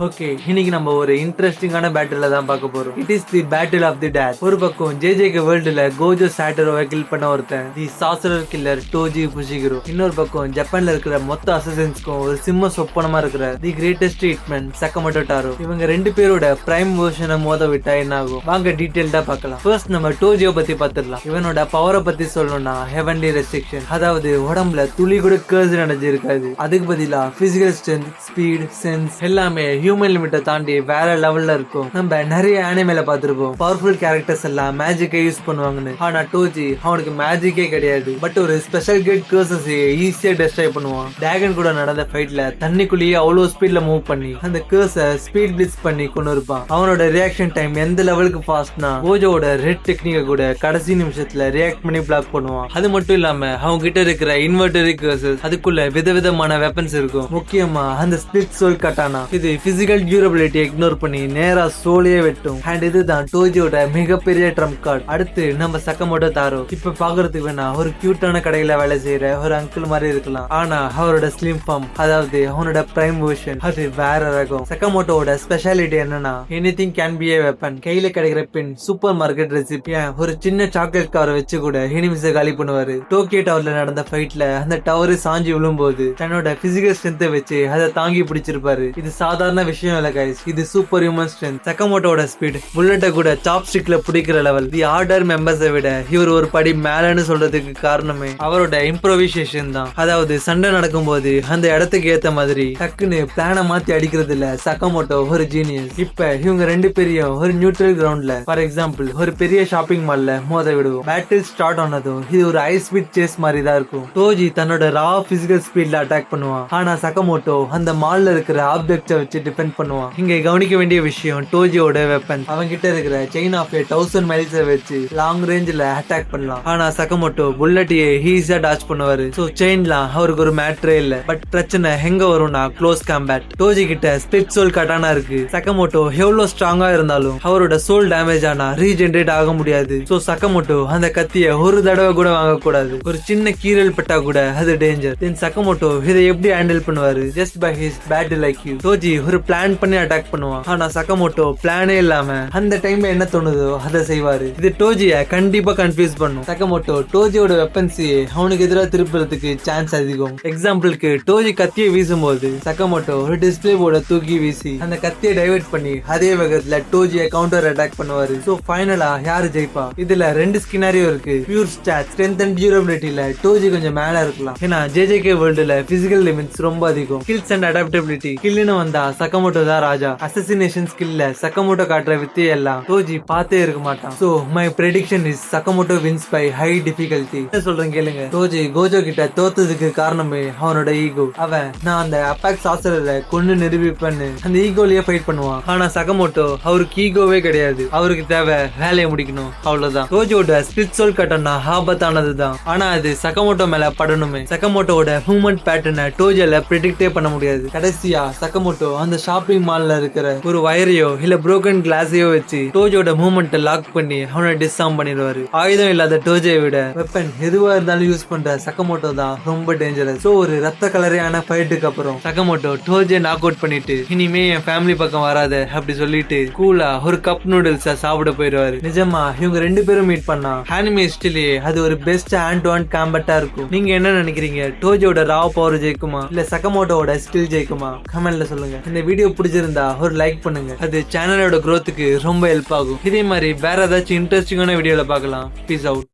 Okay, இன்னைக்கு நம்ம ஒரு இன்ட்ரெஸ்டிங்கான பேட்டில் தான் பார்க்க போறோம். It is the battle of the date. ஒரு பக்கம் ஜேஜேகே வேர்ல்டுல கோஜோ சாட்டரோவை கில் பண்ண ஒருத்தன் the sorcerer killer Toji Fushiguro. இன்னொரு பக்கம் ஜப்பான்ல இருக்கிற மொத்த அசசின்ஸ்க்கும் ஒரு சிம்ம சொப்பனமா இருக்கிற தி கிரேட்டஸ்ட் ட்ரீட்மெண்ட் சக்கமோட்டோ டாரோ. இவங்க ரெண்டு பேரோட பிரைம் வெர்ஷனை மோத விட்டா என்ன ஆகும்? வாங்க டீடைல்டா பார்க்கலாம். ஃபர்ஸ்ட் நம்ம டோஜியோ பத்தி பார்த்துடலாம். இவனோட பவரை பத்தி சொல்லணும்னா ஹெவன்லி ரெஸ்ட்ரிக்ஷன், அதாவது உடம்புல துளி கூட கர்ஸ் நடந்து இருக்காது. அதுக்கு பதிலா பிசிக்கல் ஸ்ட்ரென்த், ஸ்பீட், சென்ஸ் எல்லாமே ஹியூமன் லிமிட்டை தாண்டி வேற லெவல்ல இருக்கும். நம்ம நிறைய அனிமேல பார்த்திருப்போம், பவர்ஃபுல் கேரக்டர்ஸ் எல்லாம் மேஜிக்கை யூஸ் பண்ணுவாங்கன்னு. ஆனா டோஜி அவனுக்கு மேஜிக்கே கிடையாது, பட் ஒரு ஸ்பெஷல் கிரேட் கர்சஸ் ஈஸியா டெஸ்ட்ராய் பண்ணுவான். டிராகன் கூட நடந்த ஃபைட்ல தண்ணிக்குள்ளேயே அவ்வளவு ஸ்பீட்ல மூவ் பண்ணி அந்த கர்ஸை ஸ்பீட் பிளிட்ஸ் பண்ணி கொண்டு இருப்பான். அவனோட ரியாக்ஷன் டைம் எந்த லெவலுக்கு ஃபாஸ்ட்னா கோஜோட ரெட் டெக்னிக்கை கூட கடைசி நிமிஷத்துல ரியாக்ட் பண்ணி பிளாக் பண்ணுவான். அது மட்டும் இல்லாம அவங்க கிட்ட இருக்கிற இன்வெர்டரி கர்சஸ், அதுக்குள்ள விதவிதமான வெப்பன்ஸ் இருக்கும். முக்கியமா அந்த ஸ்பிளிட் சோல் கட்டானா, இது பிசிக்கல் டியூரபிலிட்டி இக்னோர் பண்ணி நேரா சோலியே வெட்டும். அண்ட் இதுதான் டோஜியோட மிகப்பெரிய ட்ரம்ப் கார்டு. அடுத்து நம்ம சக்கமோட்டோ தாரோ. இப்ப பாக்குறதுக்கு வேணா ஒரு கியூட்டான கடையில வேலை செய்யற ஒரு அங்கிள் மாதிரி இருக்கலாம், ஆனா அவரோட ஸ்லிம் ஃபார்ம், அதாவது அவனோட பிரைம் வெர்ஷன், அது வேற ரகம். சக்கமோட்டோட ஸ்பெஷாலிட்டி என்னன்னா anything can B A weapon. கையில கிடைக்கிற பின் சூப்பர் மார்க்கெட் ரெசிபி, ஒரு சின்ன சாக்லேட் கவரை வச்சு கூட எனிமிஸை காலி பண்ணுவாரு. டோக்கியோ டவர்ல நடந்த ஃபைட்ல அந்த டவர் சாஞ்சி விழும்போது தன்னோட பிசிக்கல் ஸ்ட்ரென்த்தை வச்சு அதை தாங்கி பிடிச்சிருப்பாரு. இது சாதாரண விஷயம் இல்ல கைஸ், இது சூப்பர் ஹியூமன் ஸ்ட்ரென்த். சக்கமோட்டோட ஸ்பீட் புல்லட்டை கூட சாப்ஸ்டிக்ல பிடிக்கிற லெவல். தி ஆர்டர் மெம்பர்ஸை விட இவர் ஒரு படி மேலன்னு சொல்றதுக்கு காரணமே அவரோட இம்ப்ரோவைசேஷன் தான். அதாவது சண்டை நடக்கும் போது அந்த இடத்துக்கு ஏத்த மாதிரி டக்குன்னு பிளான மாத்தி அடிக்கிறது இல்ல, சக்கமோட்டோ ஒரு ஜீனியஸ். இப்ப இவங்க ரெண்டு பேரையும் ஒரு நியூட்ரல் கிரவுண்ட்ல, ஃபார் எக்ஸாம்பிள் ஒரு பெரிய ஷாப்பிங் மால்ல மோத விடுவோம். பேட்டில் ஸ்டார்ட் ஆனதும் இது ஒரு ஹை ஸ்பீட் சேஸ் மாதிரி தான் இருக்கும். டோஜி தன்னோட ரா பிசிக்கல் ஸ்பீட்ல அட்டாக் பண்ணுவான், ஆனா சக்கமோட்டோ அந்த மால்ல இருக்கிற ஆப்ஜெக்ட்ஸை வச்சு டிஃபெண்ட் பண்ணுவான். இங்க கவனிக்க வேண்டிய விஷயம் டோஜியோட வெப்பன். அவங்க கிட்ட இருக்கிற செயின் ஆஃப் 1000 மைல்ஸ் வச்சு லாங் ரேஞ்சில அட்டாக் பண்ணலாம், ஆனா சக்கமோட்டோ புல்லட்டையே ஈஸியா டாச் பண்ணுவாரு. சோ செயின்லாம் அவருக்கு ஒரு மேட்டரே இல்ல. பட் பிரச்சனை எங்க வரும்னா க்ளோஸ் காம்பேட். டோஜி கிட்ட ஸ்பிளிட் சோல் கட்டானா இருக்கு. சக்கமோட்டோ எவ்வளவு ஸ்ட்ராங்கா இருந்தாலும் அவரோட சோல் டேமேஜ் ஆனா ரீஜென்ரேட் ஆக முடியாது. சோ சக்கமோட்டோ அந்த கத்திய ஒரு தடவை கூட வாங்க கூடாது. ஒரு சின்ன கீரல் பட்டா கூட அது டேஞ்சர். தென் சக்கமோட்டோ இதை எப்படி ஹேண்டில் பண்ணுவாரு? Just by his battle IQ. Toji ஒரு பிளான் பண்ணி அட்டாக் பண்ணுவான், ஆனா சக்கமோட்டோ பிளானே இல்லாம அந்த டைம்ல என்ன தோணுதோ அதை செய்வாரு. இது டோஜிய கண்டிப்பா கன்ஃபியூஸ் பண்ணும். சக்கமோட்டோ டோஜியோட வெப்பன்ஸ் அவனுக்கு எதிராக திருப்புறதுக்கு சான்ஸ் அதிகம். எக்ஸாம்பிளுக்கு டோஜி கத்தியை வீசும் போது சக்கமோட்டோ ஒரு டிஸ்பிளே போர்டை தூக்கி வீசி அந்த கத்தியை டைவர்ட் பண்ணி அதே வேகத்துல டோஜியை கவுண்டர் அட்டாக் பண்ணுவாரு. சோ ஃபைனலா யாரு ஜெயிப்பா? இதுல ரெண்டு ஸ்கினாரியோ இருக்கு. பியூர் ஸ்டாட், ஸ்ட்ரென்த் அண்ட் டியூரபிலிட்டில டோஜி கொஞ்சம் மேல இருக்கலாம், ஏன்னா ஜேஜேகே வேர்ல்டுல பிசிக்கல் லிமிட்ஸ் ரொம்ப அதிகம். ஸ்கில்ஸ் அண்ட் அடாப்டபிலிட்டி, கில்லுன்னு வந்தா சக்கமோட்டோ தான் ராஜா. அசசினேஷன் ஸ்கில்ல சக்கமோட்டோ காட்டுற வித்தியை எல்லாம் டோஜி பார்த்தே இருக்க மாட்டான். So my prediction is Sakamoto wins by high difficulty. என்ன சொல்றேன் கேளுங்க. டோஜி கோஜோ கிட்ட தோத்ததுக்கு காரணமே அவனோட ஈகோ. அவன் நான் அந்த அப்பாக் சாசரரை கொண்டு நிரூபிப்பேன்னு அந்த ஈகோலயே ஃபைட் பண்ணுவான். ஆனா சக்கமோட்டோ அவருக்கு ஈகோவே கிடையாது, அவருக்கு தேவை வேலையை முடிக்கணும், அவ்வளவுதான். டோஜியோட ஸ்பிளிட் சோல் கட்டனா ஆபத்தானதுதான், ஆனா அது சக்கமோட்டோ மேல படணுமே. சக்கமோட்டோட மூவ்மெண்ட் பேட்டர்னை டோஜியால ப்ரெடிக்டே பண்ண முடியாது. கடைசியா சக்கமோட்டோ அந்த ஷாப்பிங் மால்ல இருக்கிற ஒரு வயரையோ இல்ல புரோக்கன் கிளாஸையோ வச்சு டோஜோட மூவ்மெண்ட்டை லாக் பண்ணி அவனை டிஸ்ஆர்ம் பண்ணிடுவாரு. ஆயுதம் இல்லாத டோஜியை விட வெப்பன் எதுவா இருந்தாலும் யூஸ் பண்ற சக்கமோட்டோ தான் ரொம்ப டேஞ்சரஸ். சோ ஒரு ரத்த கலரையான ஃபைட்டுக்கு அப்புறம் சக்கமோட்டோ டோஜியை நாக் அவுட் பண்ணிட்டு இனிமே என் ஃபேமிலி பக்கம் வராத அப்படி சொல்லிட்டு கூலா ஒரு கப் நூடுல்ஸ சாப்பிட போயிடுவாரு. நிஜமா இவங்க ரெண்டு பேரும் மீட் பண்ணா அனிமே ஹிஸ்டரியிலே அது ஒரு பெஸ்ட் ஹேண்ட் டு ஹேண்ட் காம்பேட்டா இருக்கும். நீங்க என்ன நினைக்கிறீங்க? டோஜியோட ரா பவர் ஜெயிக்குமா இல்ல சக்கமோட்டோட ஸ்கில் ஜெயிக்குமா? கமெண்ட்ல சொல்லுங்க. இந்த வீடியோ பிடிச்சிருந்தா ஒரு லைக் பண்ணுங்க, அது சேனலோட growthக்கு ரொம்ப ஹெல்ப் ஆகும். இதே மாதிரி வேற ஏதாச்சும் இன்ட்ரெஸ்டிங்கான வீடியோல பார்க்கலாம். Peace out.